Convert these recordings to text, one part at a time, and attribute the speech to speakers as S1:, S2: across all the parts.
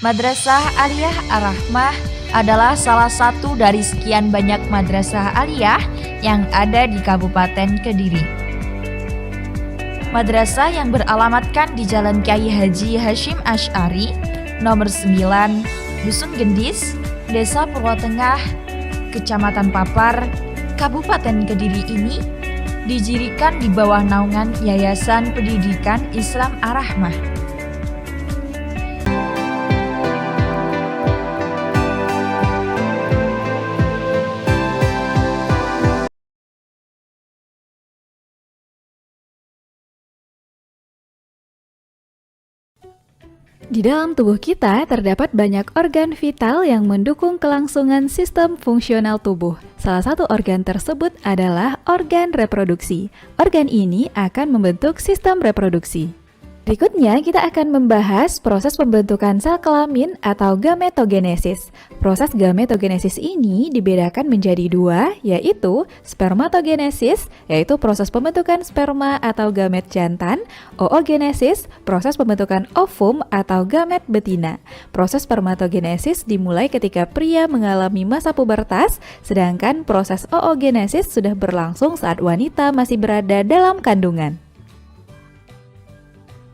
S1: Madrasah Aliyah Ar-Rahmah adalah salah satu dari sekian banyak madrasah aliyah yang ada di Kabupaten Kediri. Madrasah yang beralamatkan di Jalan Kyai Haji Hashim Asy'ari, nomor 9, Dusun Gendis, Desa Purwotengah, Kecamatan Papar, Kabupaten Kediri ini didirikan di bawah naungan Yayasan Pendidikan Islam Ar-Rahmah.
S2: Di dalam tubuh kita terdapat banyak organ vital yang mendukung kelangsungan sistem fungsional tubuh. Salah satu organ tersebut adalah organ reproduksi. Organ ini akan membentuk sistem reproduksi. Berikutnya kita akan membahas proses pembentukan sel kelamin atau gametogenesis. Proses gametogenesis ini dibedakan menjadi dua, yaitu spermatogenesis, yaitu proses pembentukan sperma atau gamet jantan, oogenesis, proses pembentukan ovum atau gamet betina. Proses spermatogenesis dimulai ketika pria mengalami masa pubertas, sedangkan proses oogenesis sudah berlangsung saat wanita masih berada dalam kandungan.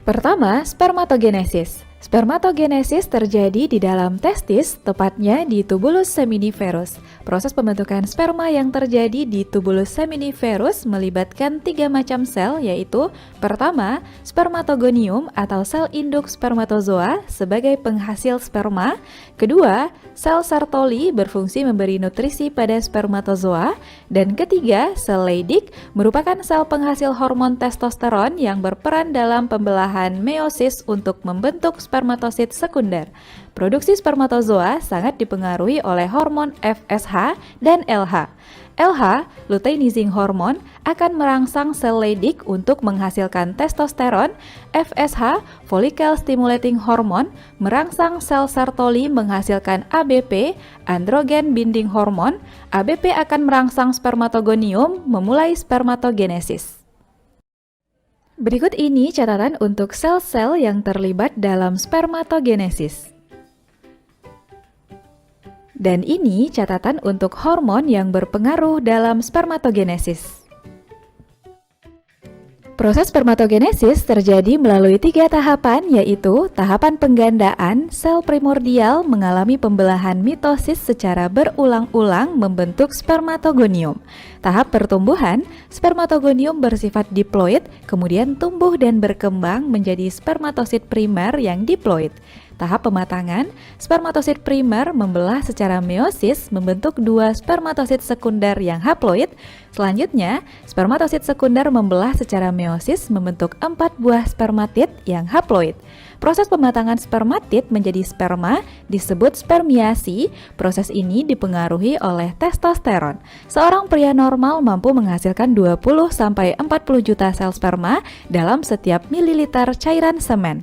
S2: Pertama, spermatogenesis. Spermatogenesis terjadi di dalam testis, tepatnya di tubulus seminiferus. Proses pembentukan sperma yang terjadi di tubulus seminiferus melibatkan 3 macam sel, yaitu pertama, spermatogonium atau sel induk spermatozoa sebagai penghasil sperma. Kedua, sel Sertoli berfungsi memberi nutrisi pada spermatozoa. Dan ketiga, sel Leydig merupakan sel penghasil hormon testosteron yang berperan dalam pembelahan meiosis untuk membentuk spermatosit sekunder. Produksi spermatozoa sangat dipengaruhi oleh hormon FSH dan LH. LH, luteinizing hormone, akan merangsang sel Leydig untuk menghasilkan testosteron. FSH, follicle stimulating hormone, merangsang sel Sertoli menghasilkan ABP, androgen binding hormone. ABP akan merangsang spermatogonium memulai spermatogenesis. Berikut ini catatan untuk sel-sel yang terlibat dalam spermatogenesis. Dan ini catatan untuk hormon yang berpengaruh dalam spermatogenesis. Proses spermatogenesis terjadi melalui 3 tahapan, yaitu tahapan penggandaan, sel primordial mengalami pembelahan mitosis secara berulang-ulang membentuk spermatogonium. Tahap pertumbuhan, spermatogonium bersifat diploid, kemudian tumbuh dan berkembang menjadi spermatosit primer yang diploid. Tahap pematangan, spermatosit primer membelah secara meiosis membentuk 2 spermatosit sekunder yang haploid. Selanjutnya, spermatosit sekunder membelah secara meiosis membentuk 4 buah spermatid yang haploid. Proses pematangan spermatid menjadi sperma disebut spermiasi. Proses ini dipengaruhi oleh testosteron. Seorang pria normal mampu menghasilkan 20-40 juta sel sperma dalam setiap mililiter cairan semen.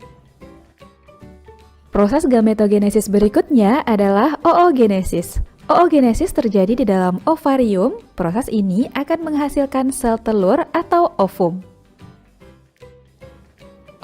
S2: Proses gametogenesis berikutnya adalah oogenesis. Oogenesis terjadi di dalam ovarium. Proses ini akan menghasilkan sel telur atau ovum.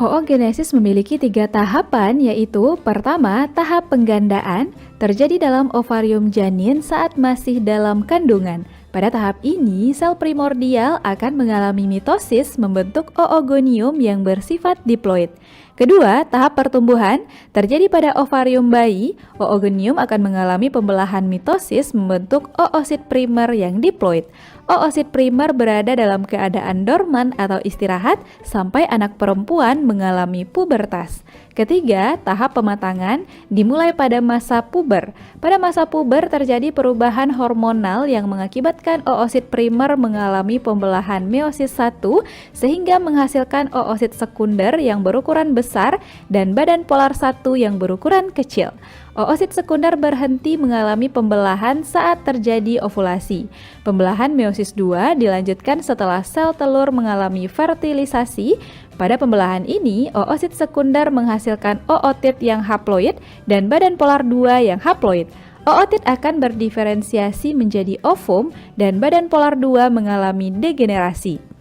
S2: Oogenesis memiliki 3 tahapan, yaitu pertama, tahap penggandaan, terjadi dalam ovarium janin saat masih dalam kandungan. Pada tahap ini, sel primordial akan mengalami mitosis membentuk oogonium yang bersifat diploid. Kedua, tahap pertumbuhan terjadi pada ovarium bayi. Oogonium akan mengalami pembelahan mitosis membentuk oosit primer yang diploid. Oosit primer berada dalam keadaan dorman atau istirahat sampai anak perempuan mengalami pubertas. Ketiga, tahap pematangan dimulai pada masa puber. Pada masa puber terjadi perubahan hormonal yang mengakibatkan oosit primer mengalami pembelahan meiosis 1 sehingga menghasilkan oosit sekunder yang berukuran besar dan badan polar 1 yang berukuran kecil. Oosit sekunder berhenti mengalami pembelahan saat terjadi ovulasi. Pembelahan meiosis 2 dilanjutkan setelah sel telur mengalami fertilisasi. Pada pembelahan ini, oosit sekunder menghasilkan ootit yang haploid dan badan polar 2 yang haploid. Ootit akan berdiferensiasi menjadi ovum dan badan polar 2 mengalami degenerasi.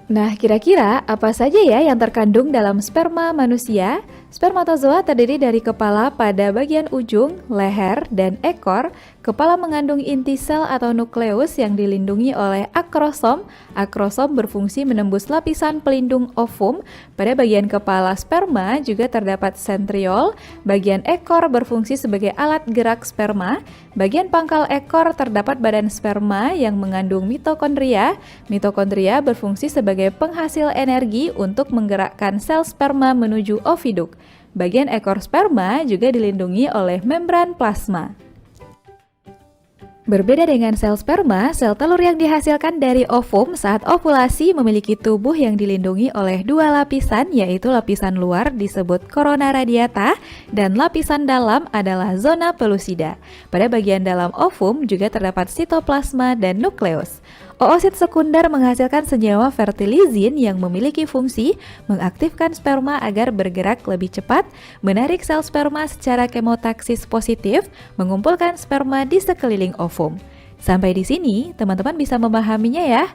S2: Nah, kira-kira apa saja ya yang terkandung dalam sperma manusia? Spermatozoa terdiri dari kepala pada bagian ujung, leher, dan ekor. Kepala mengandung inti sel atau nukleus yang dilindungi oleh akrosom. Akrosom berfungsi menembus lapisan pelindung ovum. Pada bagian kepala sperma juga terdapat sentriol. Bagian ekor berfungsi sebagai alat gerak sperma. Bagian pangkal ekor terdapat badan sperma yang mengandung mitokondria. Mitokondria berfungsi sebagai penghasil energi untuk menggerakkan sel sperma menuju oviduk. Bagian ekor sperma juga dilindungi oleh membran plasma. Berbeda dengan sel sperma, sel telur yang dihasilkan dari ovum saat ovulasi memiliki tubuh yang dilindungi oleh dua lapisan, yaitu lapisan luar disebut corona radiata dan lapisan dalam adalah zona pellucida. Pada bagian dalam ovum juga terdapat sitoplasma dan nukleus. Oosit sekunder menghasilkan senyawa fertilizin yang memiliki fungsi mengaktifkan sperma agar bergerak lebih cepat, menarik sel sperma secara kemotaksis positif, mengumpulkan sperma di sekeliling ovum. Sampai di sini, teman-teman bisa memahaminya ya.